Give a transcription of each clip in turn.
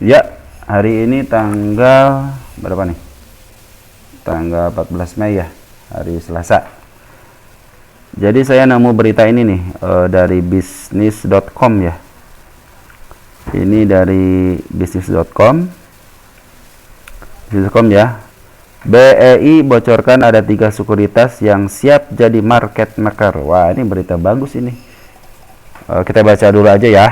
Ya, hari ini tanggal berapa nih? Tanggal 14 Mei ya, hari Selasa. Jadi saya nemu berita ini nih dari bisnis.com ya. Ini dari bisnis.com. Bisnis.com ya. BEI bocorkan ada 3 sekuritas yang siap jadi market maker. Wah, ini berita bagus ini. Kita baca dulu aja ya.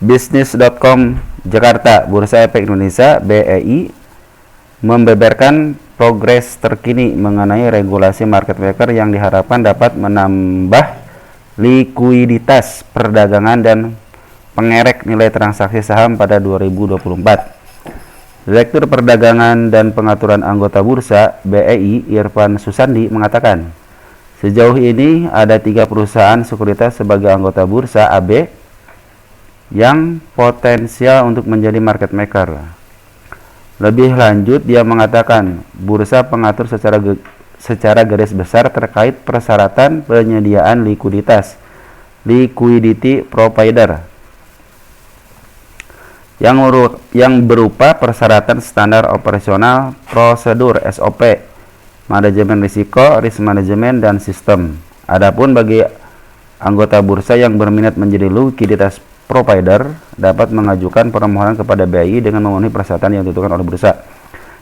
Bisnis.com Jakarta, Bursa Efek Indonesia BEI membeberkan progres terkini mengenai regulasi market maker yang diharapkan dapat menambah likuiditas perdagangan dan pengerek nilai transaksi saham pada 2024. Direktur Perdagangan dan Pengaturan Anggota Bursa BEI Irfan Susandi mengatakan, sejauh ini ada 3 perusahaan sekuritas sebagai anggota Bursa AB yang potensial untuk menjadi market maker. Lebih lanjut, dia mengatakan bursa pengatur secara garis besar terkait persyaratan penyediaan likuiditas, liquidity provider, yang berupa persyaratan standar operasional, prosedur SOP, manajemen risiko, risk management, dan sistem. Adapun bagi anggota bursa yang berminat menjadi likuiditas provider dapat mengajukan permohonan kepada BEI dengan memenuhi persyaratan yang ditentukan oleh bursa.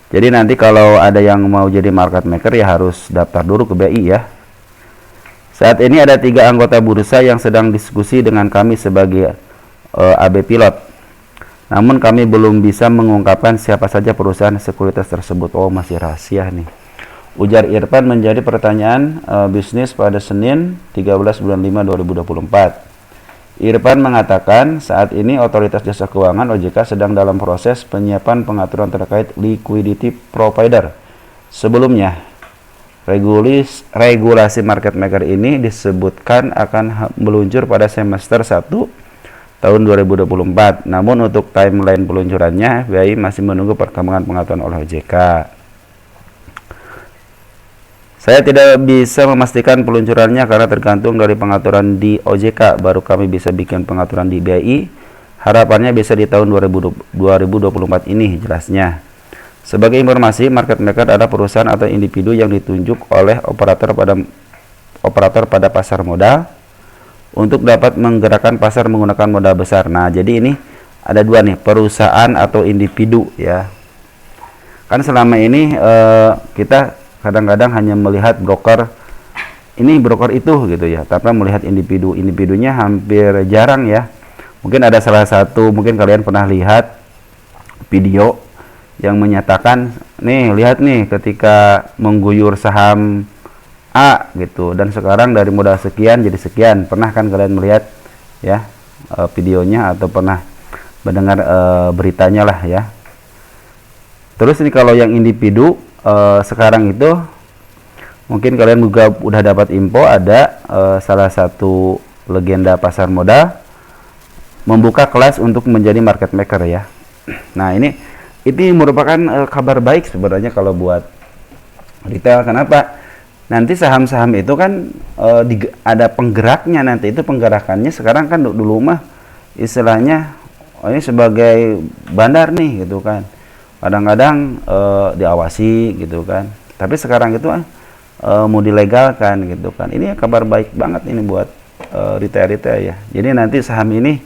Jadi nanti kalau ada yang mau jadi market maker ya harus daftar dulu ke BEI ya. Saat ini ada 3 anggota bursa yang sedang diskusi dengan kami sebagai AB pilot. Namun kami belum bisa mengungkapkan siapa saja perusahaan sekuritas tersebut. Oh, masih rahasia nih. Ujar Irfan menjadi pertanyaan bisnis pada Senin 13 bulan 5 2024. Irfan mengatakan saat ini Otoritas Jasa Keuangan OJK sedang dalam proses penyiapan pengaturan terkait liquidity provider. Sebelumnya, regulasi market maker ini disebutkan akan meluncur pada semester 1 tahun 2024. Namun untuk timeline peluncurannya, BEI masih menunggu perkembangan pengaturan oleh OJK. Saya tidak bisa memastikan peluncurannya karena tergantung dari pengaturan di OJK. Baru kami bisa bikin pengaturan di BEI. Harapannya bisa di tahun 2024 ini, jelasnya. Sebagai informasi, market maker adalah perusahaan atau individu yang ditunjuk oleh operator pada pasar modal untuk dapat menggerakkan pasar menggunakan modal besar. Nah, jadi ini ada 2 nih, perusahaan atau individu ya. Kan selama ini kita kadang-kadang hanya melihat broker ini, broker itu gitu ya, tanpa melihat individunya hampir jarang ya. Mungkin ada salah satu, mungkin kalian pernah lihat video yang menyatakan, nih lihat nih ketika mengguyur saham A gitu, dan sekarang dari modal sekian jadi sekian. Pernah kan kalian melihat ya videonya atau pernah mendengar beritanya lah ya. Terus ini kalau yang individu sekarang itu mungkin kalian juga udah dapat info ada salah satu legenda pasar modal membuka kelas untuk menjadi market maker ya. Nah, ini merupakan kabar baik sebenarnya kalau buat retail. Kenapa? Nanti saham-saham itu kan ada penggeraknya. Nanti itu penggerakannya sekarang kan dulu mah istilahnya ini sebagai bandar nih gitu kan. Kadang-kadang diawasi gitu kan, tapi sekarang itu mau dilegalkan gitu kan. Ini kabar baik banget ini buat retail ya. Jadi nanti saham ini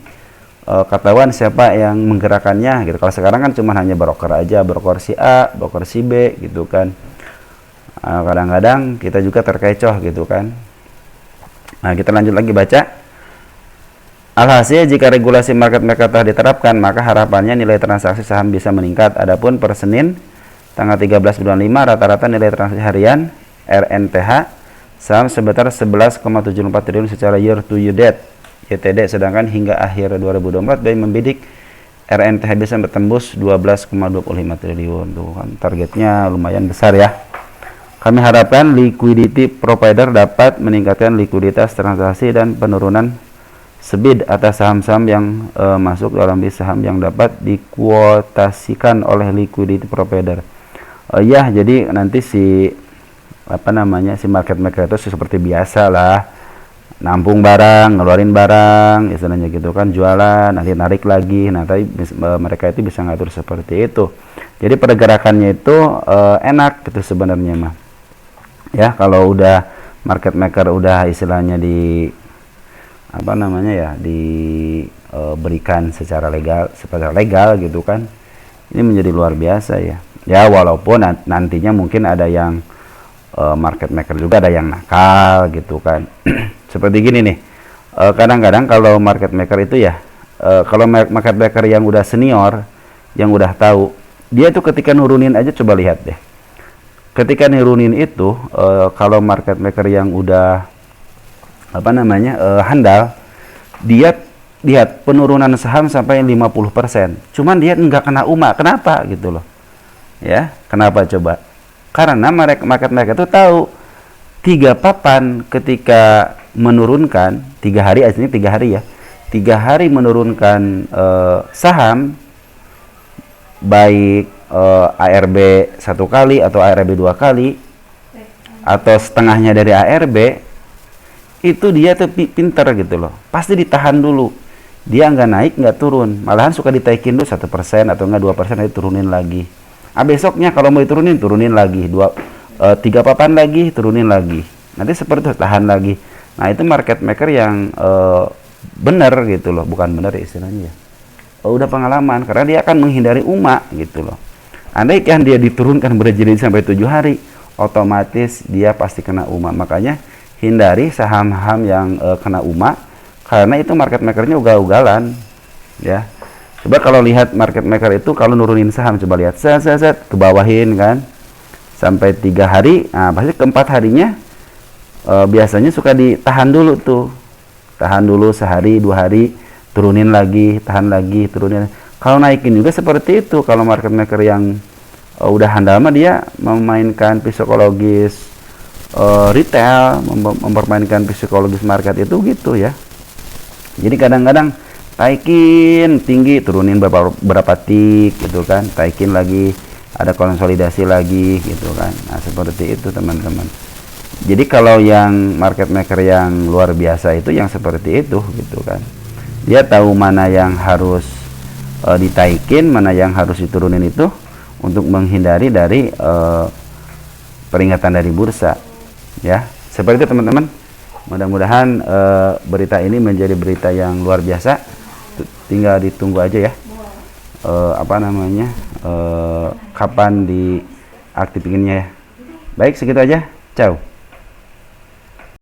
ketahuan siapa yang menggerakkannya gitu. Kalau sekarang kan cuma hanya broker aja, broker si A, broker si B gitu kan. Kadang-kadang kita juga terkecoh gitu kan. Nah, kita lanjut lagi baca. Alhasil, jika regulasi market maker telah diterapkan, maka harapannya nilai transaksi saham bisa meningkat. Adapun per Senin, tanggal 13 bulan 5, rata-rata nilai transaksi harian RNTH saham sebesar 11,74 triliun secara year to year date YTD, sedangkan hingga akhir 2024 BEI membidik RNTH bisa bertembus 12,25 triliun. Tuh kan targetnya lumayan besar ya. Kami harapkan liquidity provider dapat meningkatkan likuiditas transaksi dan penurunan sebid atas saham-saham yang masuk dalam list saham yang dapat dikuotasikan oleh liquidity provider. Ya, jadi nanti si market maker itu seperti biasa lah, nampung barang, ngeluarin barang, istilahnya gitu kan, jualan, nanti narik lagi. Nah, tapi mereka itu bisa ngatur seperti itu. Jadi pergerakannya itu enak gitu sebenarnya mah. Ya, kalau udah market maker udah istilahnya di apa namanya ya, diberikan secara legal gitu kan. Ini menjadi luar biasa ya. Ya, walaupun nantinya mungkin ada yang market maker juga ada yang nakal gitu kan. Seperti gini nih, kadang-kadang kalau market maker itu ya, kalau market maker yang udah senior, yang udah tahu, dia tuh ketika nurunin aja, coba lihat deh, ketika nurunin itu, kalau market maker yang udah apa namanya handal, dia lihat penurunan saham sampai 50%, cuman dia nggak kena UMA. Kenapa gitu loh ya? Kenapa coba? Karena market maker itu tahu 3 papan ketika menurunkan 3 hari, aslinya 3 hari ya, 3 hari menurunkan saham, baik ARB 1 kali atau ARB 2 kali atau setengahnya dari ARB, itu dia tuh pinter gitu loh, pasti ditahan dulu, dia nggak naik nggak turun, malahan suka ditaikin dulu 1% atau enggak 2%, nanti turunin lagi. Besoknya kalau mau diturunin, turunin lagi 3 papan lagi, turunin lagi, nanti seperti itu, tahan lagi. Nah, itu market maker yang benar gitu loh, bukan benar istilahnya ya, udah pengalaman, karena dia akan menghindari UMA gitu loh. Andai kan dia diturunkan berjilid sampai 7 hari, otomatis dia pasti kena UMA. Makanya hindari saham-saham yang kena UMA, karena itu market makernya ugal-ugalan ya. Coba kalau lihat market maker itu kalau nurunin saham, coba lihat set ke bawahin kan sampai 3 hari. Nah, pasti keempat harinya biasanya suka ditahan dulu tuh, tahan dulu sehari 2 hari, turunin lagi, tahan lagi, turunin. Kalau naikin juga seperti itu. Kalau market maker yang udah handal mah, dia memainkan psikologis retail, mempermainkan psikologis market itu gitu ya. Jadi kadang-kadang taikin tinggi, turunin berapa tik gitu kan, taikin lagi, ada konsolidasi lagi gitu kan. Nah, seperti itu teman-teman. Jadi kalau yang market maker yang luar biasa itu yang seperti itu gitu kan, dia tahu mana yang harus ditaikin, mana yang harus diturunin, itu untuk menghindari dari peringatan dari bursa ya. Seperti itu teman-teman. Mudah-mudahan berita ini menjadi berita yang luar biasa. Tinggal ditunggu aja ya, apa namanya, kapan diaktifkannya ya. Baik, segitu aja. Ciao.